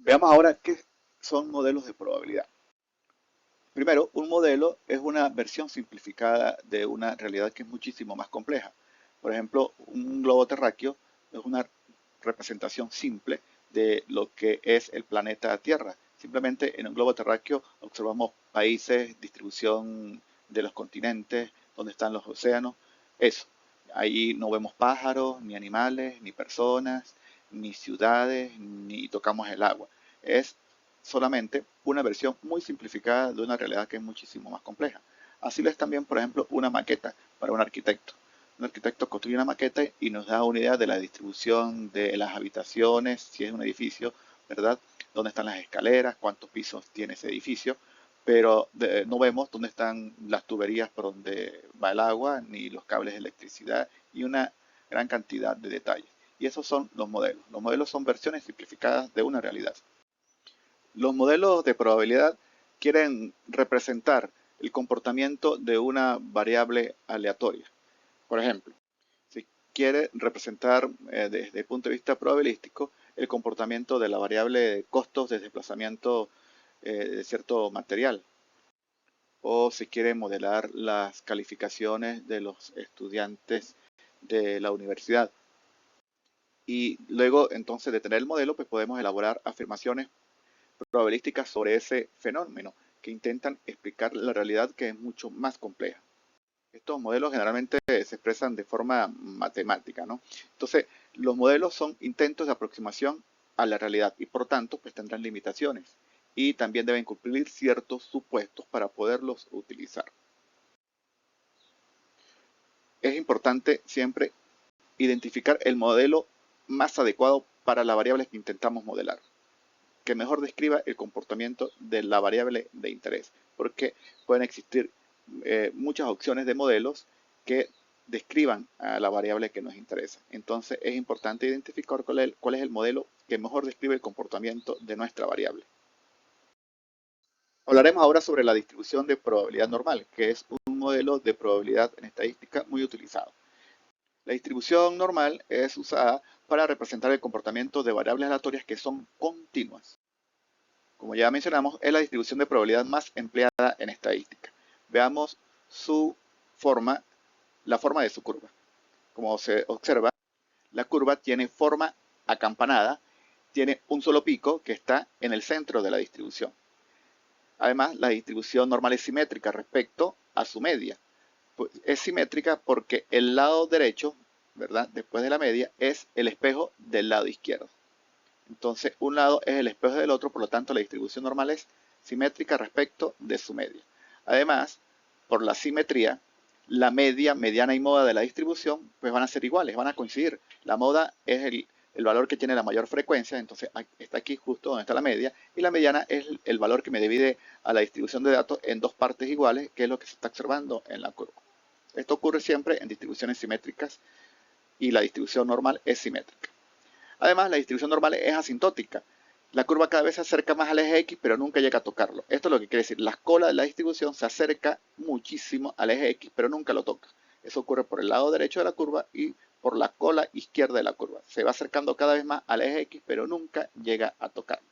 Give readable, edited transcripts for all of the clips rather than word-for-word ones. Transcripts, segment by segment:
Veamos ahora qué son modelos de probabilidad. Primero, un modelo es una versión simplificada de una realidad que es muchísimo más compleja. Por ejemplo, un globo terráqueo es una representación simple de lo que es el planeta Tierra. Simplemente en un globo terráqueo observamos países, distribución de los continentes, donde están los océanos, eso. Ahí no vemos pájaros, ni animales, ni personas, ni ciudades, ni tocamos el agua. Es solamente una versión muy simplificada de una realidad que es muchísimo más compleja. Así lo es también, por ejemplo, una maqueta para un arquitecto. Un arquitecto construye una maqueta y nos da una idea de la distribución de las habitaciones, si es un edificio, ¿verdad? Dónde están las escaleras, cuántos pisos tiene ese edificio, pero no vemos dónde están las tuberías por donde va el agua, ni los cables de electricidad y una gran cantidad de detalles. Y esos son los modelos. Los modelos son versiones simplificadas de una realidad. Los modelos de probabilidad quieren representar el comportamiento de una variable aleatoria. Por ejemplo, si quiere representar desde el punto de vista probabilístico el comportamiento de la variable de costos de desplazamiento de cierto material, o si quiere modelar las calificaciones de los estudiantes de la universidad. Y luego entonces de tener el modelo, pues podemos elaborar afirmaciones probabilísticas sobre ese fenómeno que intentan explicar la realidad, que es mucho más compleja. Estos modelos generalmente se expresan de forma matemática, ¿no? Entonces, los modelos son intentos de aproximación a la realidad y por tanto pues tendrán limitaciones y también deben cumplir ciertos supuestos para poderlos utilizar. Es importante siempre identificar el modelo más adecuado para la variable que intentamos modelar, que mejor describa el comportamiento de la variable de interés, porque pueden existir muchas opciones de modelos que describan a la variable que nos interesa. Entonces es importante identificar cuál es el modelo que mejor describe el comportamiento de nuestra variable. Hablaremos ahora sobre la distribución de probabilidad normal, que es un modelo de probabilidad en estadística muy utilizado. La distribución normal es usada para representar el comportamiento de variables aleatorias que son continuas. Como ya mencionamos, es la distribución de probabilidad más empleada en estadística. Veamos su forma, la forma de su curva. Como se observa, la curva tiene forma acampanada, tiene un solo pico que está en el centro de la distribución. Además, la distribución normal es simétrica respecto a su media. Pues es simétrica porque el lado derecho, ¿verdad? Después de la media, es el espejo del lado izquierdo. Entonces, un lado es el espejo del otro, por lo tanto, la distribución normal es simétrica respecto de su media. Además, por la simetría, la media, mediana y moda de la distribución, pues van a ser iguales, van a coincidir. La moda es el valor que tiene la mayor frecuencia, entonces está aquí justo donde está la media, y la mediana es el valor que me divide a la distribución de datos en dos partes iguales, que es lo que se está observando en la curva. Esto ocurre siempre en distribuciones simétricas y la distribución normal es simétrica. Además, la distribución normal es asintótica. La curva cada vez se acerca más al eje X, pero nunca llega a tocarlo. Esto es lo que quiere decir, la cola de la distribución se acerca muchísimo al eje X, pero nunca lo toca. Eso ocurre por el lado derecho de la curva y por la cola izquierda de la curva. Se va acercando cada vez más al eje X, pero nunca llega a tocarlo.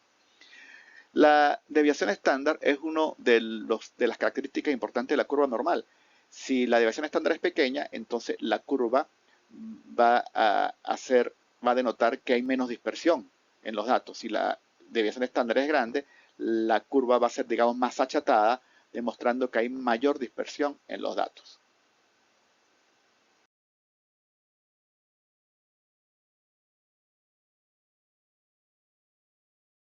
La desviación estándar es una de las características importantes de la curva normal. Si la desviación estándar es pequeña, entonces la curva va a denotar que hay menos dispersión en los datos. Si la desviación estándar es grande, la curva va a ser, digamos, más achatada, demostrando que hay mayor dispersión en los datos.